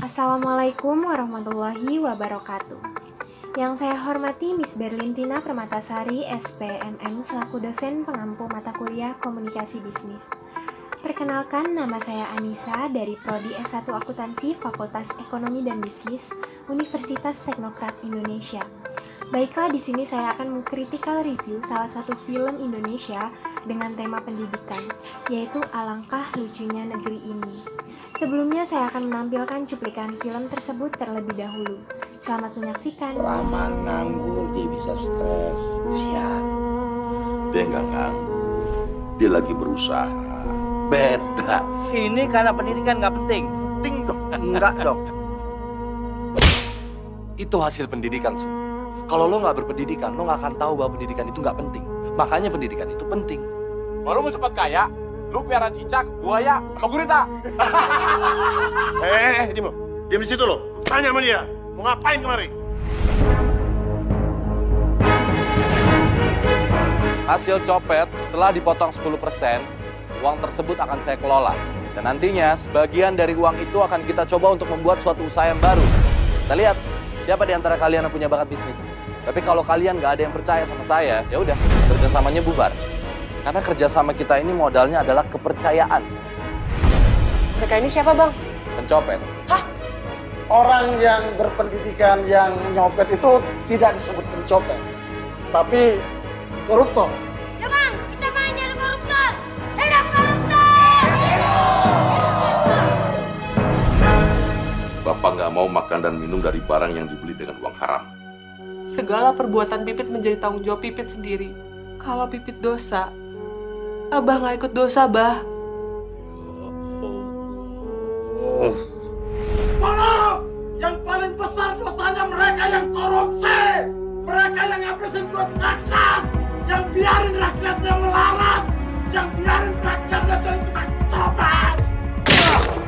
Assalamualaikum warahmatullahi wabarakatuh. Yang saya hormati Miss Berlintina Permatasari, SPMM, selaku dosen pengampu mata kuliah Komunikasi Bisnis. Perkenalkan, nama saya Anissa dari Prodi S1 Akuntansi Fakultas Ekonomi dan Bisnis Universitas Teknokrat Indonesia. Baiklah, di sini saya akan mengkritikal review salah satu film Indonesia dengan tema pendidikan, yaitu Alangkah Lucunya Negeri Ini. Sebelumnya saya akan menampilkan cuplikan film tersebut terlebih dahulu. Selamat menyaksikan. Lama nganggur dia bisa stres. Sian. Dia nggak nganggur. Dia lagi berusaha. Beda. Ini karena pendidikan nggak penting. Penting dong. Enggak dong. Itu hasil pendidikan, Su. Kalau lo nggak berpendidikan, lo nggak akan tahu bahwa pendidikan itu nggak penting. Makanya pendidikan itu penting. Kalau mau cepat kaya, lu piara cicak, buaya, sama gurita. Diam lo. Diam di situ lo. Tanya sama dia. Mau ngapain kemari? Hasil copet setelah dipotong 10%, uang tersebut akan saya kelola. Dan nantinya sebagian dari uang itu akan kita coba untuk membuat suatu usaha yang baru. Kita lihat siapa di antara kalian yang punya bakat bisnis. Tapi kalau kalian nggak ada yang percaya sama saya, ya udah, kerjasamanya bubar. Karena kerjasama kita ini modalnya adalah kepercayaan. Mereka ini siapa, Bang? Pencopet. Orang yang berpendidikan yang nyopet itu tidak disebut pencopet, tapi koruptor. Ya Bang, kita main jadi koruptor. Hidup koruptor! Bapak nggak mau makan dan minum dari barang yang dibeli dengan uang haram. Segala perbuatan Pipit menjadi tanggung jawab Pipit sendiri. Kalau Pipit dosa, Abah nggak ikut dosa, Bah. Malah yang paling besar dosanya mereka yang korupsi, mereka yang ngabisin duit rakyat, yang biarin rakyatnya melarat, yang biarin rakyatnya jadi tukang copet.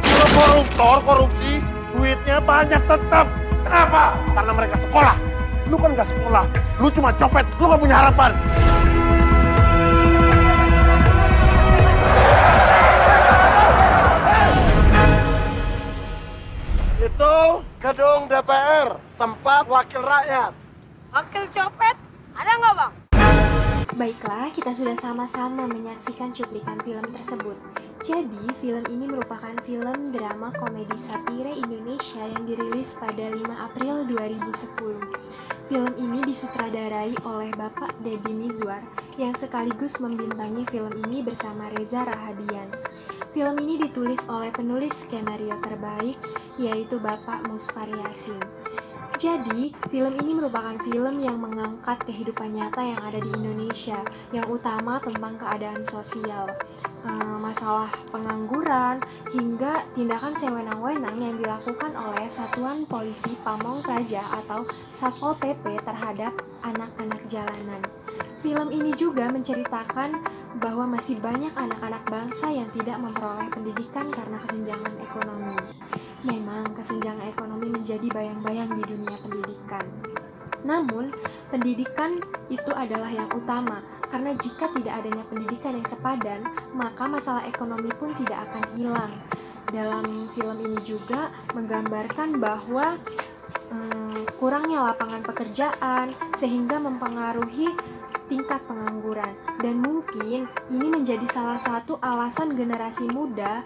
Kalau koruptor, korupsi, duitnya banyak tetap. Kenapa? Karena mereka sekolah. Lu kan nggak sekolah. Lu cuma copet. Lu nggak punya harapan. Itu gedung DPR, tempat wakil rakyat. Wakil copet, ada nggak Bang? Baiklah, kita sudah sama-sama menyaksikan cuplikan film tersebut. Jadi, film ini merupakan film drama komedi satire Indonesia yang dirilis pada 5 April 2010. Film ini disutradarai oleh Bapak Deddy Mizwar yang sekaligus membintangi film ini bersama Reza Rahadian. Film ini ditulis oleh penulis skenario terbaik, yaitu Bapak Musfar Yasin. Jadi, film ini merupakan film yang mengangkat kehidupan nyata yang ada di Indonesia, yang utama tentang keadaan sosial, masalah pengangguran, hingga tindakan sewenang-wenang yang dilakukan oleh Satuan Polisi Pamong Praja atau Satpol PP terhadap anak-anak jalanan. Film ini juga menceritakan bahwa masih banyak anak-anak bangsa yang tidak memperoleh pendidikan karena kesenjangan ekonomi. Memang kesenjangan ekonomi menjadi bayang-bayang di dunia pendidikan. Namun, pendidikan itu adalah yang utama, karena jika tidak adanya pendidikan yang sepadan, maka masalah ekonomi pun tidak akan hilang. Dalam film ini juga menggambarkan bahwa kurangnya lapangan pekerjaan sehingga mempengaruhi tingkat pengangguran, dan mungkin ini menjadi salah satu alasan generasi muda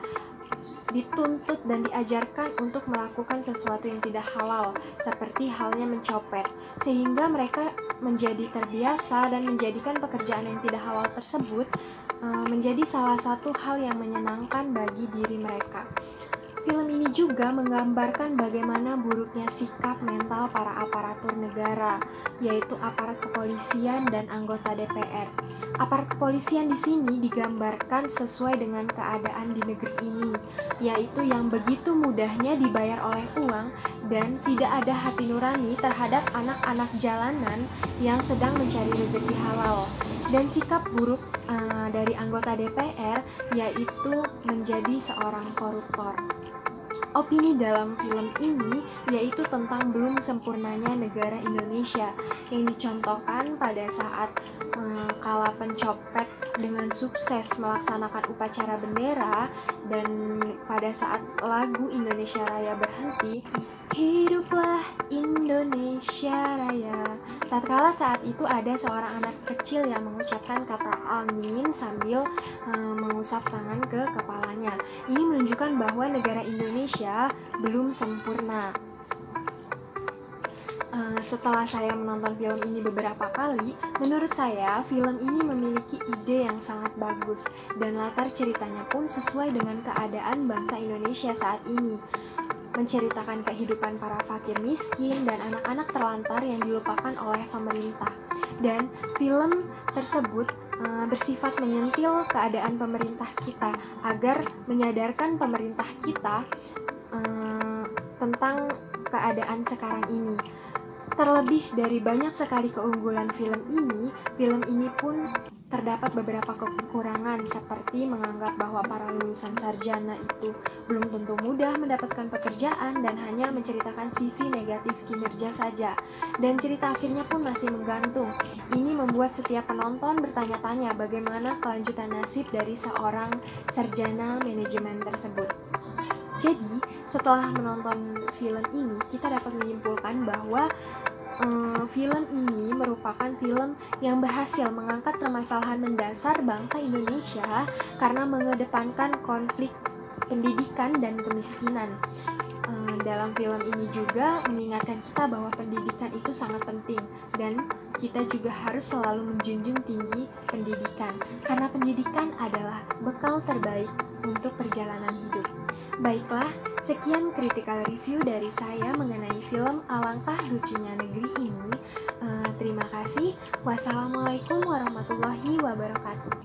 dituntut dan diajarkan untuk melakukan sesuatu yang tidak halal, seperti halnya mencopet, sehingga mereka menjadi terbiasa dan menjadikan pekerjaan yang tidak halal tersebut menjadi salah satu hal yang menyenangkan bagi diri mereka. Film ini juga menggambarkan bagaimana buruknya sikap mental para aparatur negara, yaitu aparat kepolisian dan anggota DPR. Aparat kepolisian di sini digambarkan sesuai dengan keadaan di negeri ini, yaitu yang begitu mudahnya dibayar oleh uang dan tidak ada hati nurani terhadap anak-anak jalanan yang sedang mencari rezeki halal. Dan sikap buruk dari anggota DPR yaitu menjadi seorang koruptor. Opini dalam film ini yaitu tentang belum sempurnanya negara Indonesia yang dicontohkan pada saat kala pencopet dengan sukses melaksanakan upacara bendera, dan pada saat lagu Indonesia Raya berhenti, hiduplah Indonesia Raya. Tatkala saat itu ada seorang anak kecil yang mengucapkan kata amin sambil mengusap tangan ke kepalanya. Ini menunjukkan bahwa negara Indonesia belum sempurna. Setelah saya menonton film ini beberapa kali, menurut saya film ini memiliki ide yang sangat bagus dan latar ceritanya pun sesuai dengan keadaan bangsa Indonesia saat ini. Menceritakan kehidupan para fakir miskin dan anak-anak terlantar yang dilupakan oleh pemerintah. Dan film tersebut bersifat menyentil keadaan pemerintah kita agar menyadarkan pemerintah kita tentang keadaan sekarang ini. Terlebih dari banyak sekali keunggulan film ini pun terdapat beberapa kekurangan seperti menganggap bahwa para lulusan sarjana itu belum tentu mudah mendapatkan pekerjaan dan hanya menceritakan sisi negatif kinerja saja. Dan cerita akhirnya pun masih menggantung. Ini membuat setiap penonton bertanya-tanya bagaimana kelanjutan nasib dari seorang sarjana manajemen tersebut. Jadi, setelah menonton film ini, kita dapat menyimpulkan bahwa film ini merupakan film yang berhasil mengangkat permasalahan mendasar bangsa Indonesia karena mengedepankan konflik pendidikan dan kemiskinan. Dalam film ini juga mengingatkan kita bahwa pendidikan itu sangat penting dan kita juga harus selalu menjunjung tinggi pendidikan karena pendidikan adalah bekal terbaik untuk perjalanan hidup. Baiklah, sekian critical review dari saya mengenai film Alangkah Lucunya Negeri ini. Terima kasih. Wassalamualaikum warahmatullahi wabarakatuh.